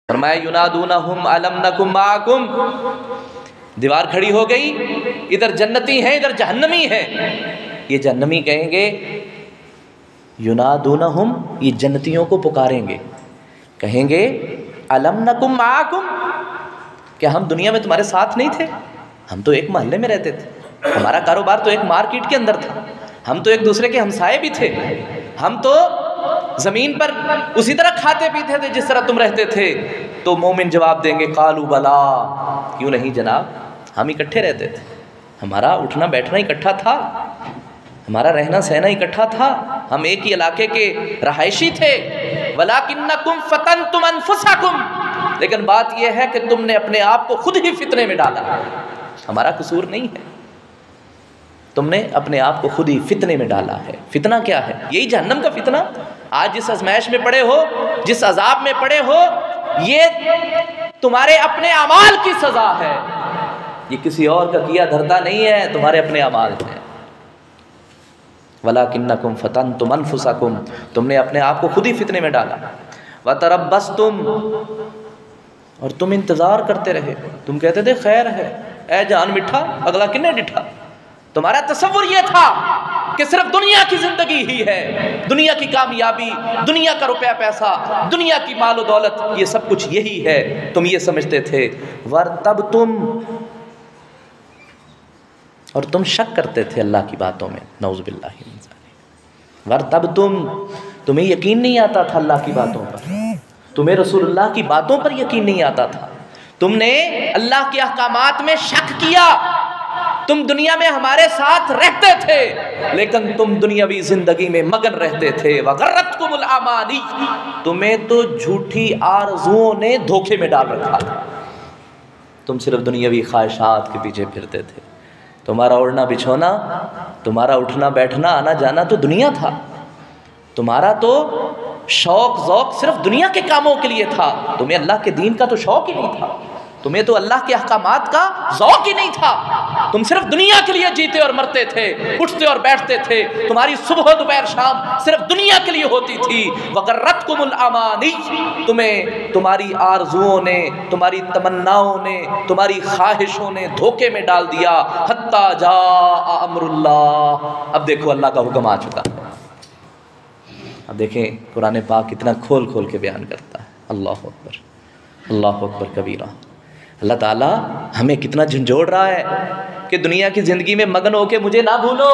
فرمایا ینادونہم الم نکم معکم، دیوار کھڑی ہو گئی، ادھر جنتی ہیں ادھر جہنمی ہیں، یہ جہنمی کہیں گے ینادونہم، یہ جنتیوں کو پکاریں گے، کہیں گے الم نکم معکم، کیا ہم دنیا میں تمہارے ساتھ نہیں تھے؟ ہم تو ایک محلے میں رہتے تھے، ہمارا کاروبار تو ایک مارکیٹ کے اندر تھا، ہم تو ایک دوسرے کے ہمسائے بھی تھے، ہم تو زمین پر اسی طرح کھاتے پیتے تھے جس طرح تم رہتے تھے۔ تو مومن جواب دیں گے قالوا بلا، کیوں نہیں جناب، ہم اکٹھے رہتے تھے، ہمارا اٹھنا بیٹھنا اکٹھا تھا، ہمارا رہنا سہنا اکٹھا تھا، ہم ایک ہی علاقے کے رہائشی تھے، وَلَكِنَّكُمْ فَتَنْتُمْ أَنفُسَكُمْ، لیکن بات یہ ہے کہ تم نے اپنے آپ کو خود ہی فتنے میں ڈالا، ہمارا قصور نہیں ہے، تم نے اپنے آپ کو خود ہی فتنے میں ڈالا ہے۔ فتنہ کیا ہے؟ یہی جہنم کا فتنہ، آج جس آزمائش میں پڑے ہو، جس عذاب میں پڑے ہو، یہ تمہارے اپنے اعمال کی سزا ہے، یہ کسی اور کا کیا دھرتا نہیں ہے، تمہارے اپنے اعمال ہیں۔ وَلَكِنَّكُمْ فَتَنْتُمْ أَنفُسَكُمْ، تم نے اپنے آپ کو خود ہی فتنے میں ڈالا، وَتَرَبَّصْتُمْ، اور تم انتظار کرتے رہے، تم کہتے تھے خیر ہے، اے جان مٹھا اگلا کنے ڈٹھا، تمہارا تصور یہ تھا کہ صرف دنیا کی زندگی ہی ہے، دنیا کی کامیابی، دنیا کا روپیہ پیسہ، دنیا کی مال و دولت، یہ سب کچھ یہی ہے، تم یہ سمجھتے تھے۔ وَارْتَبْتُمْ، اور تم شک کرتے تھے اللہ کی باتوں میں، نعوذ باللہ من ذالک۔ وَارْتَبْتُمْ، تمہیں یقین نہیں آتا تھا اللہ کی باتوں پر، تمہیں رسول اللہ کی باتوں پر یقین نہیں آتا تھا، تم نے اللہ کے احکامات میں شک کیا، تم دنیا میں ہمارے ساتھ رہتے تھے لیکن تم دنیاوی زندگی میں مگن رہتے تھے۔ وَغَرَّتْكُمُ الْأَمَانِي، تمہیں تو جھوٹی آرزوؤں نے دھوکے میں ڈال رکھا تھا، تم صرف دنیاوی خواہشات کے پیچھے پھرتے تھے، تمہارا اڑنا بچھونا، تمہارا اٹھنا بیٹھنا آنا جانا تو دنیا تھا، تمہارا تو شوق ذوق صرف دنیا کے کاموں کے لیے تھا، تمہیں اللہ کے دین کا تو شوق ہی نہیں تھا، تمہیں تو اللہ کے احکامات کا ذوق ہی نہیں تھا، تم صرف دنیا کے لیے جیتے اور مرتے تھے، اٹھتے اور بیٹھتے تھے، تمہاری صبح دوپہر شام صرف دنیا کے لیے ہوتی تھی۔ وَغَرَّتْكُمُ الْأَمَانِي، تمہیں تمہاری آرزوؤں نے، تمہاری تمناؤں نے، تمہاری خواہشوں نے دھوکے میں ڈال دیا، حتیٰ جاء امر اللہ، اب دیکھو اللہ کا حکم آ چکا ہے۔ اب دیکھیں قرآن پاک کتنا کھول کھول کے بیان کرتا ہے، اللہ اکبر، اللہ اکبر کبیرہ۔ اللہ تعالیٰ ہمیں کتنا جھنجھوڑ رہا ہے کہ دنیا کی زندگی میں مگن ہو کے مجھے نہ بھولو،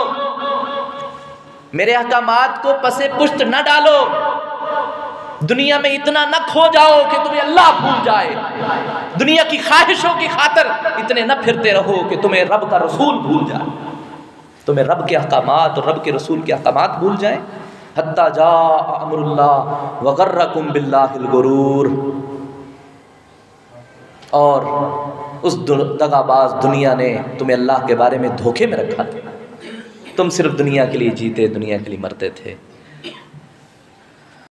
میرے احکامات کو پسے پشت نہ ڈالو، دنیا میں اتنا نہ کھو جاؤ کہ تمہیں اللہ بھول جائے، دنیا کی خواہشوں کی خاطر اتنے نہ پھرتے رہو کہ تمہیں رب کا رسول بھول جائے، تمہیں رب کے احکامات اور رب کے رسول کے احکامات بھول جائیں۔ حتیٰ جاء امر اللہ وغرکم باللہ الغرور، اور اس دغا باز دنیا نے تمہیں اللہ کے بارے میں دھوکے میں رکھا تھا، تم صرف دنیا کے لیے جیتے، دنیا کے لیے مرتے تھے۔